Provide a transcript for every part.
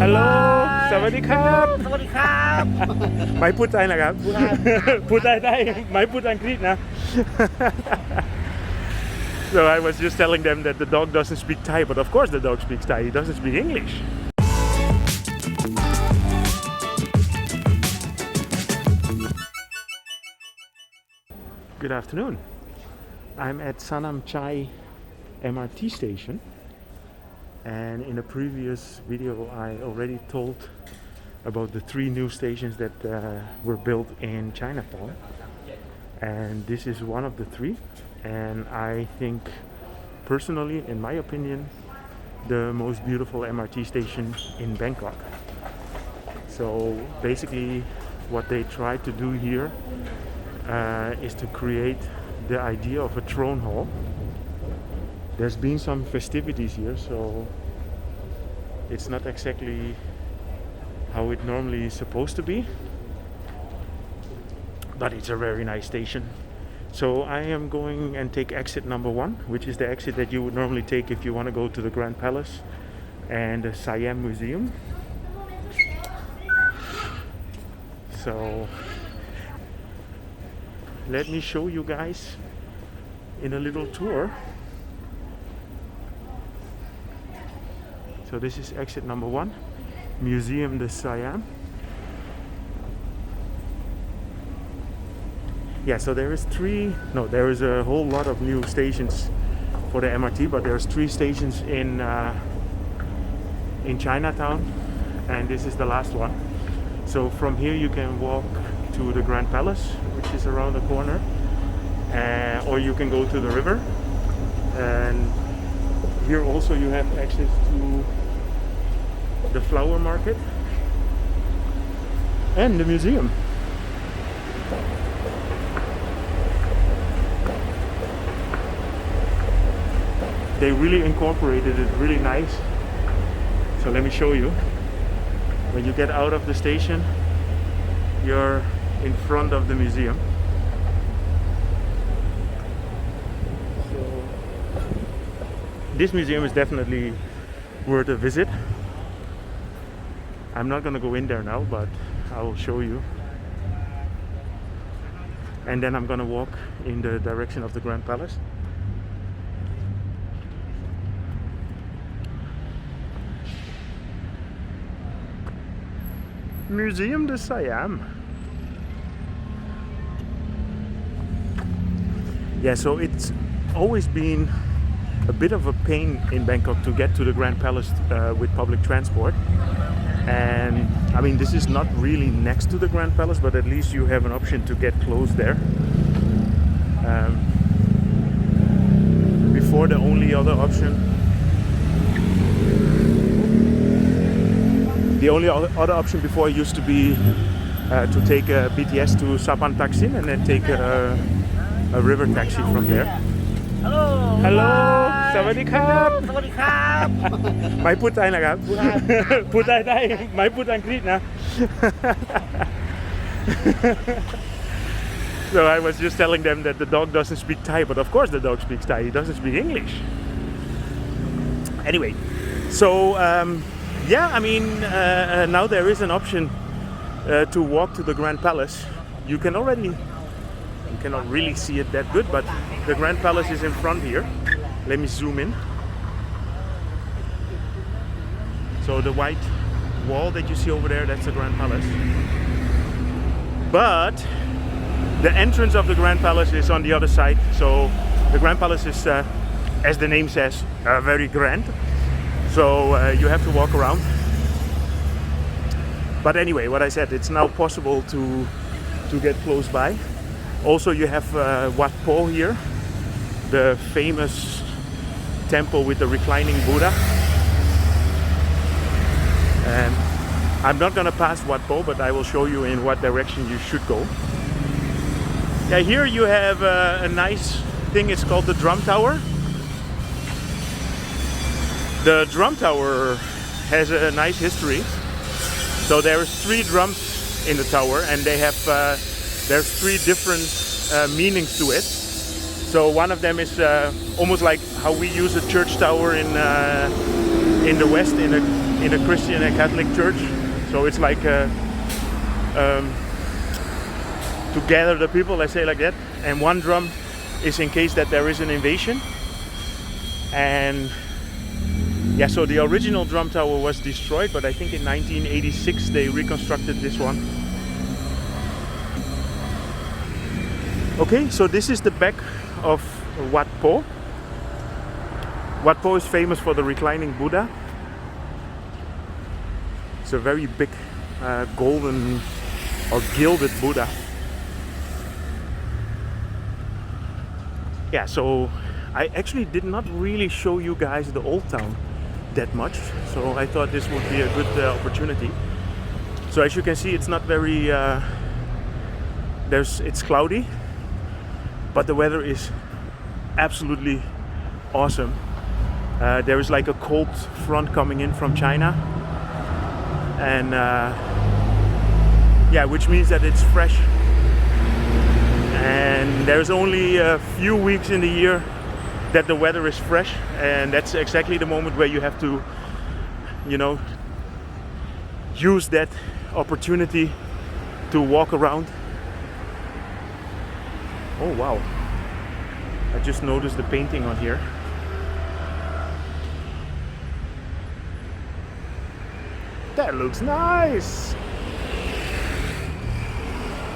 ฮัลโหลสวัสดีครับ สวัสดีครับ ไม่พูดไทยนะครับ พูดได้ไม่พูดอังกฤษนะ So I was just telling them that the dog doesn't speak Thai, but of course the dog speaks Thai, he doesn't speak English. Good afternoon. I'm at Sanam Chai MRT station, and in a previous video I already told about the 3 new stations that were built in Chinatown, and this is one of the 3, and I think personally, in my opinion, the most beautiful MRT station in Bangkok. So basically what they tried to do here is to create the idea of a throne hall. There's been some festivities here, so it's not exactly how it normally is supposed to be, but it's a very nice station. So I am going and take exit number 1, which is the exit that you would normally take if you want to go to the Grand Palace and the Siam Museum. So let me show you guys in a little tour. So this is exit number 1, Museum de Siam. Yeah, so there is a whole lot of new stations for the MRT, but there's 3 stations in Chinatown, and this is the last one. So from here you can walk to the Grand Palace, which is around the corner, or you can go to the river, and here also you have access to the flower market and the museum. They really incorporated it really nice. So let me show you. When you get out of the station, you're in front of the museum. So this museum is definitely worth a visit. I'm not gonna go in there now, but I will show you. And then I'm gonna walk in the direction of the Grand Palace. Museum de Siam. Yeah, so it's always been a bit of a pain in Bangkok to get to the Grand Palace with public transport. And I mean, this is not really next to the Grand Palace, but at least you have an option to get close there. Before, the only other option before used to be to take a BTS to Sapan Taksin and then take a river taxi from there. Hello สวัสดีครับ สวัสดีครับ ไม่พูดไทยนะครับ พูดได้ไม่พูดอังกฤษนะ So I was just telling them that the dog doesn't speak Thai, but of course the dog speaks Thai, he doesn't speak English. Anyway, so yeah, I mean, now there is an option to walk to the Grand Palace. You cannot really see it that good, but the Grand Palace is in front here. Let me zoom in. So the white wall that you see over there, that's the Grand Palace. But the entrance of the Grand Palace is on the other side. So the Grand Palace is, as the name says, very grand. So you have to walk around. But anyway, what I said, it's now possible to get close by. Also, you have Wat Po here, the famous temple with the reclining Buddha. And I'm not gonna pass Wat Po, but I will show you in what direction you should go. Yeah, here you have a nice thing. It's called the Drum Tower. The Drum Tower has a nice history. So there's 3 drums in the tower, and they have there's 3 different meanings to it. So one of them is almost like how we use a church tower in the West, in a in a Christian and Catholic church. So it's like to gather the people, let's say like that. And one drum is in case that there is an invasion. And yeah, so the original drum tower was destroyed, but I think in 1986 they reconstructed this one. Okay, so this is the back of Wat Po. Wat Po is famous for the reclining Buddha. It's a very big golden or gilded Buddha. Yeah, so I actually did not really show you guys the old town that much, so I thought this would be a good opportunity. So as you can see, it's not very it's cloudy, but the weather is absolutely awesome. There is like a cold front coming in from China, and yeah, which means that it's fresh. And there's only a few weeks in the year that the weather is fresh, and that's exactly the moment where you have to, you know, use that opportunity to walk around. Oh wow, I just noticed the painting on here. That looks nice.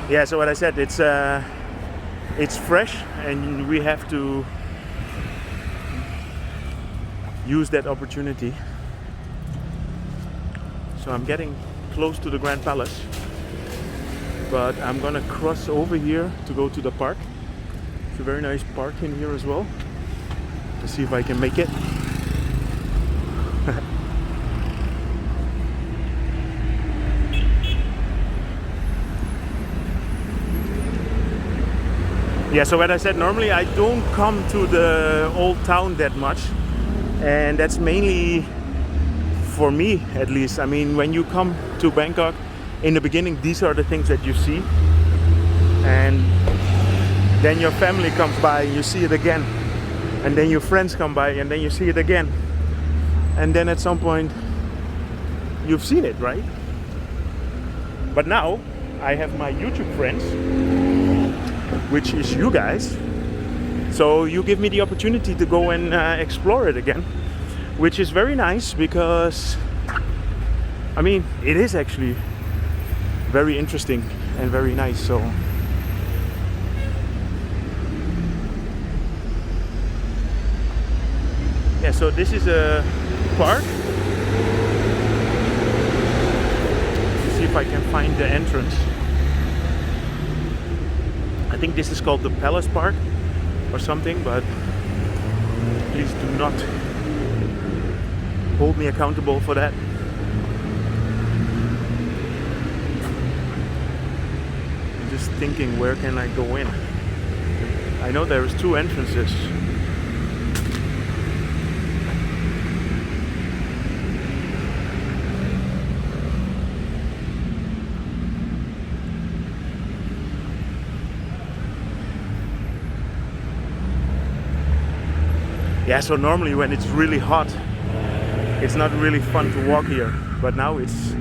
Yeah, so what I said, it's fresh, and we have to use that opportunity. So I'm getting close to the Grand Palace, but I'm gonna cross over here to go to the park. It's a very nice park in here as well. Let's see if I can make it. Yeah, so what I said, normally I don't come to the old town that much, and that's mainly for me at least. I mean, when you come to Bangkok, in the beginning these are the things that you see, and then your family comes by and you see it again, and then your friends come by and then you see it again, and then at some point you've seen it, right? But now I have my YouTube friends, which is you guys, so you give me the opportunity to go and explore it again, which is very nice, because I mean, it is actually very interesting and very nice. So yeah, so this is a park. Let's see if I can find the entrance. I think this is called the Palace Park or something, but please do not hold me accountable for that. I'm just thinking, where can I go in? I know there's two entrances. Yeah, so normally when it's really hot, it's not really fun to walk here, but now it's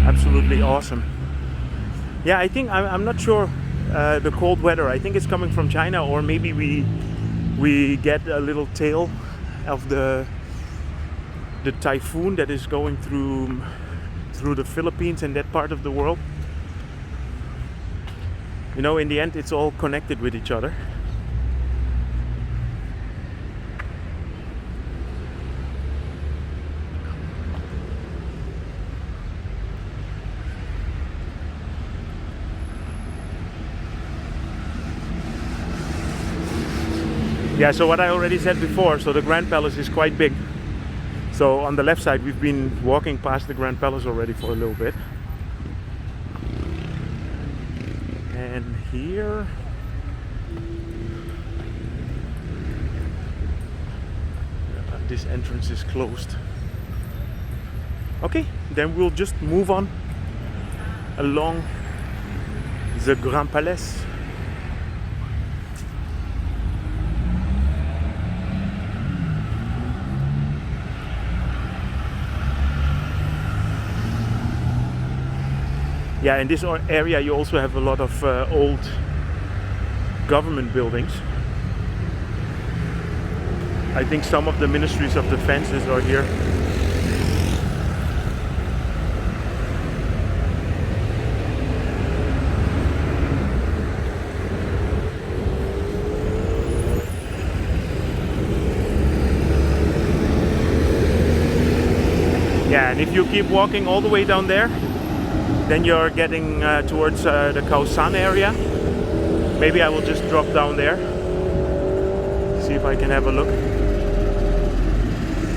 absolutely awesome. Yeah, I think I'm not sure the cold weather. I think it's coming from China, or maybe we get a little tail of the typhoon that is going through the Philippines and that part of the world. You know, in the end, it's all connected with each other. Yeah, so what I already said before, so the Grand Palace is quite big. So on the left side, we've been walking past the Grand Palace already for a little bit. And here, this entrance is closed. Okay, then we'll just move on along the Grand Palace. Yeah, in this area you also have a lot of old government buildings. I think some of the Ministries of Defence are here. Yeah, and if you keep walking all the way down there, then you're getting towards the Khao San area. Maybe I will just drop down there, see if I can have a look.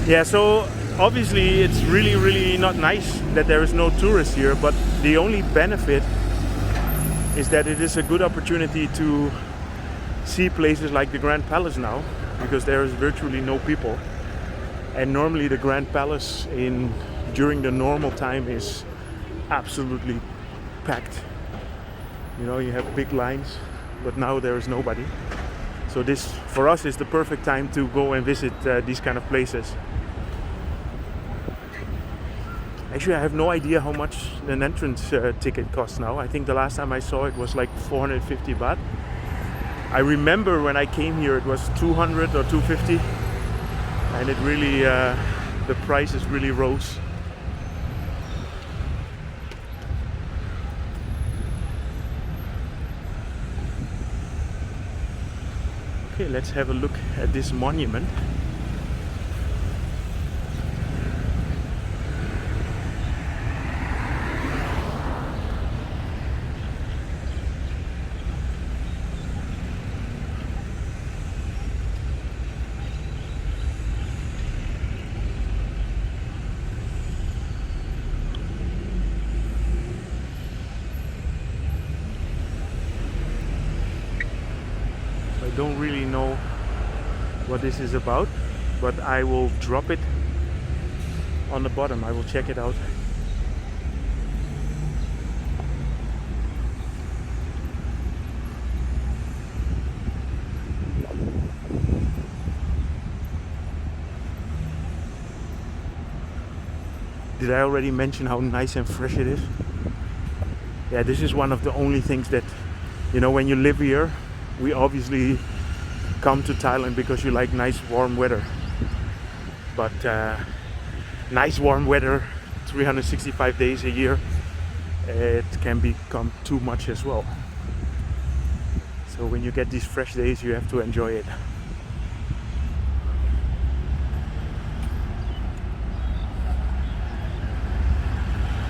Yeah, so obviously it's really not nice that there is no tourists here, but the only benefit is that it is a good opportunity to see places like the Grand Palace now, because there is virtually no people. And normally the Grand Palace during the normal time is absolutely packed. You know, you have big lines, but now there is nobody. So this, for us, is the perfect time to go and visit these kind of places. Actually, I have no idea how much an entrance ticket costs now. I think the last time I saw it was like 450 baht. I remember when I came here it was 200 or 250. And it really, the prices really rose. Okay, let's have a look at this monument. I don't really know what this is about, but I will drop it on the bottom. I will check it out. Did I already mention how nice and fresh it is? Yeah, this is one of the only things that, you know, when you live here, we obviously come to Thailand because you like nice warm weather. But nice warm weather 365 days a year, it can become too much as well. So when you get these fresh days, you have to enjoy it.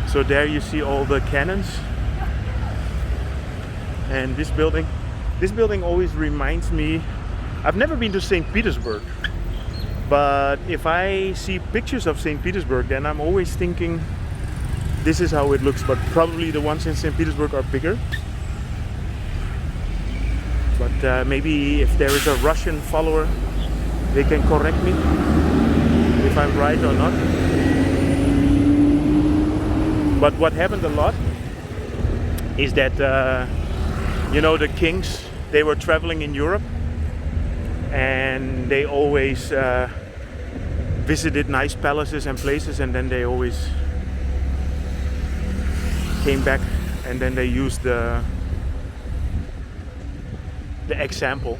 So there you see all the cannons. And this building always reminds me, I've never been to St. Petersburg, but if I see pictures of St. Petersburg, then I'm always thinking this is how it looks, but probably the ones in St. Petersburg are bigger. But maybe if there is a Russian follower, they can correct me if I'm right or not. But what happened a lot is that you know, the kings, they were traveling in Europe and they always visited nice palaces and places, and then they always came back and then they used the example,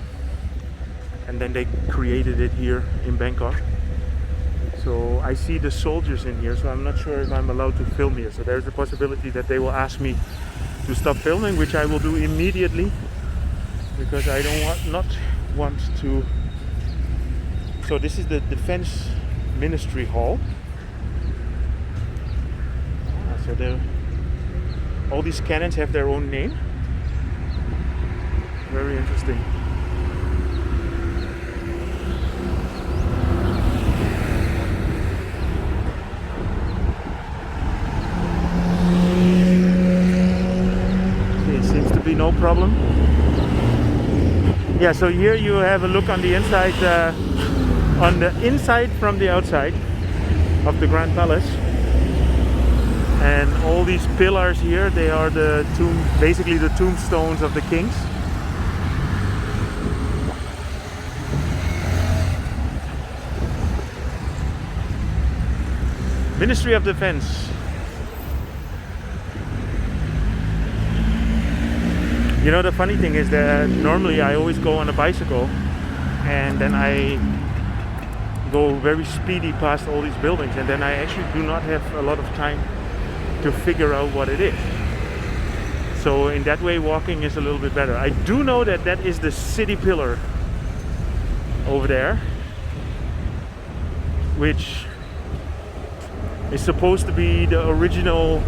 and then they created it here in Bangkok. So I see the soldiers in here, so I'm not sure if I'm allowed to film here. So there's a possibility that they will ask me to stop filming, which I will do immediately, because I don't want to. So this is the Defense Ministry Hall. So all these cannons have their own name. Very interesting. No problem. Yeah, so here you have a look on the inside, from the outside of the Grand Palace, and all these pillars here, they are basically the tombstones of the kings. Ministry of Defence. You know, the funny thing is that normally I always go on a bicycle and then I go very speedy past all these buildings, and then I actually do not have a lot of time to figure out what it is. So in that way, walking is a little bit better. I do know that that is the city pillar over there, which is supposed to be the original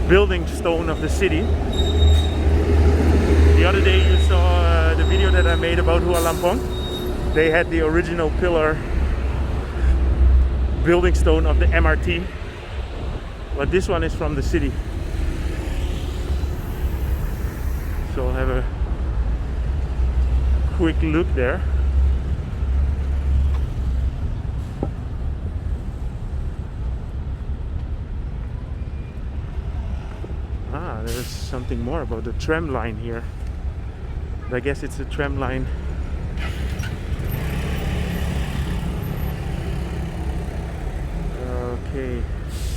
building stone of the city. The other day you saw the video that I made about Hua Lamphong. They had the original pillar building stone of the MRT, but this one is from the city. So I'll have a quick look there. Ah, there's something more about the tram line here. I guess it's a tram line. Okay.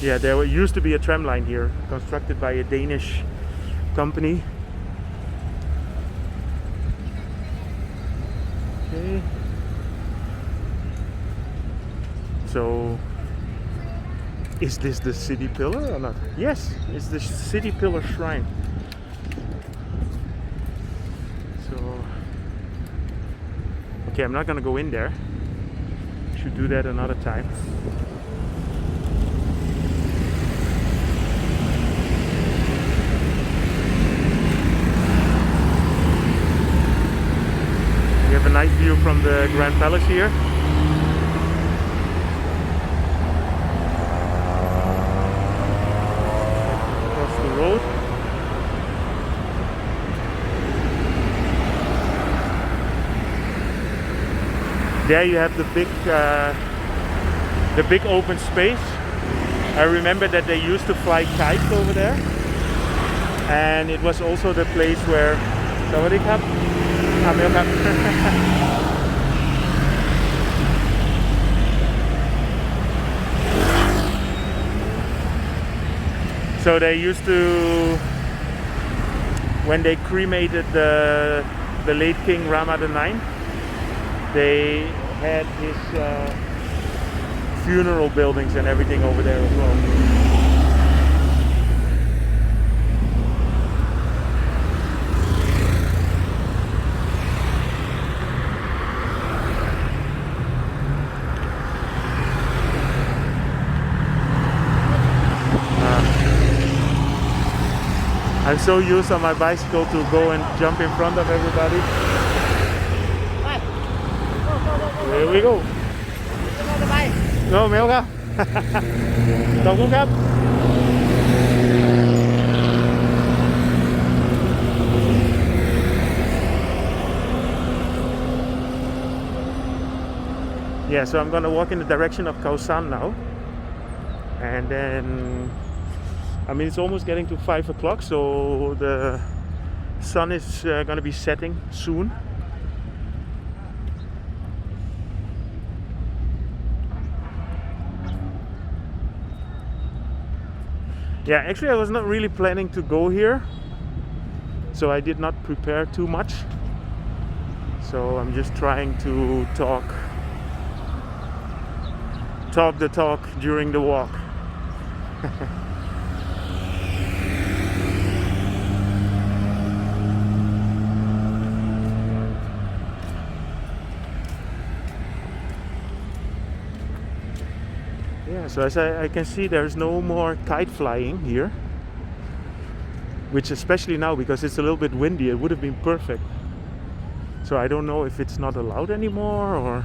Yeah, there used to be a tram line here, constructed by a Danish company. Okay. So, is this the city pillar or not? Yes, it's the city pillar shrine. So, okay, I'm not gonna go in there. Should do that another time. We have a nice view from the Grand Palace here. Across the road. There you have the big open space. I remember that they used to fly kites over there, and it was also the place where Sawadee Krap. So they used to, when they cremated the late King Rama IX, they had his funeral buildings and everything over there as well. I'm so used on my bicycle to go and jump in front of everybody. Here we go. No, Mueangครับ ขอบคุณครับ Yeah, so I'm gonna walk in the direction of Khao San now, and then I mean it's almost getting to 5 o'clock, so the sun is gonna be setting soon. Yeah, actually I was not really planning to go here, so I did not prepare too much. So I'm just trying to talk the talk during the walk. Yeah, so as I can see, there's no more kite flying here, which especially now because it's a little bit windy, it would have been perfect. So I don't know if it's not allowed anymore, or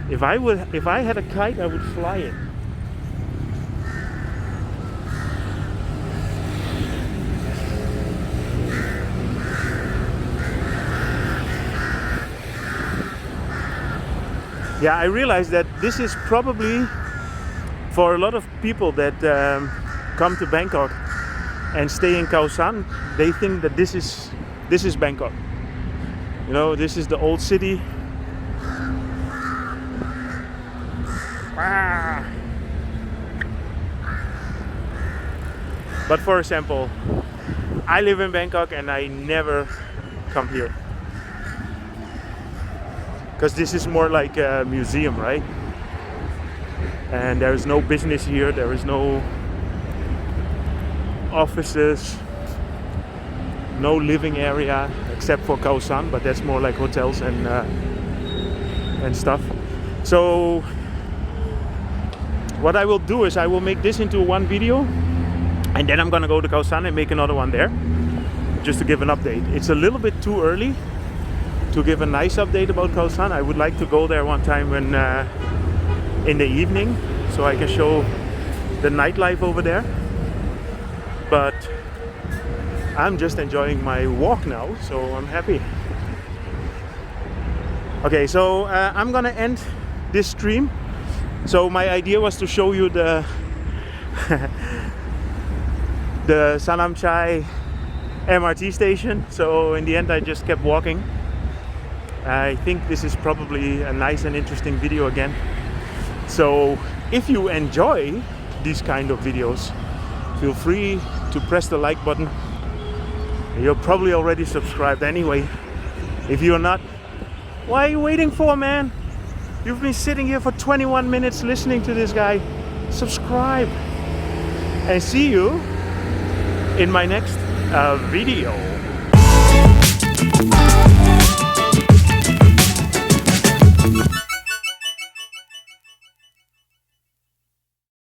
if I had a kite, I would fly it. Yeah, I realize that this is probably, for a lot of people that come to Bangkok and stay in Khao San, they think that this is Bangkok. You know, this is the old city. Ah. But for example, I live in Bangkok and I never come here. Because this is more like a museum, right? And there is no business here, there is no offices, no living area except for Khao San, but that's more like hotels and stuff. So what I will do is I will make this into one video, and then I'm gonna go to Khao San and make another one there, just to give an update. It's a little bit too early to give a nice update about Khao San. I would like to go there one time when in the evening, so I can show the nightlife over there. But I'm just enjoying my walk now, so I'm happy. Okay, so I'm gonna end this stream. So my idea was to show you the the Sanam Chai MRT station. So in the end I just kept walking. I think this is probably a nice and interesting video again. So if you enjoy these kind of videos, feel free to press the like button. You're probably already subscribed anyway. If you're not, why are you waiting for, man? You've been sitting here for 21 minutes listening to this guy. Subscribe. And see you in my next video.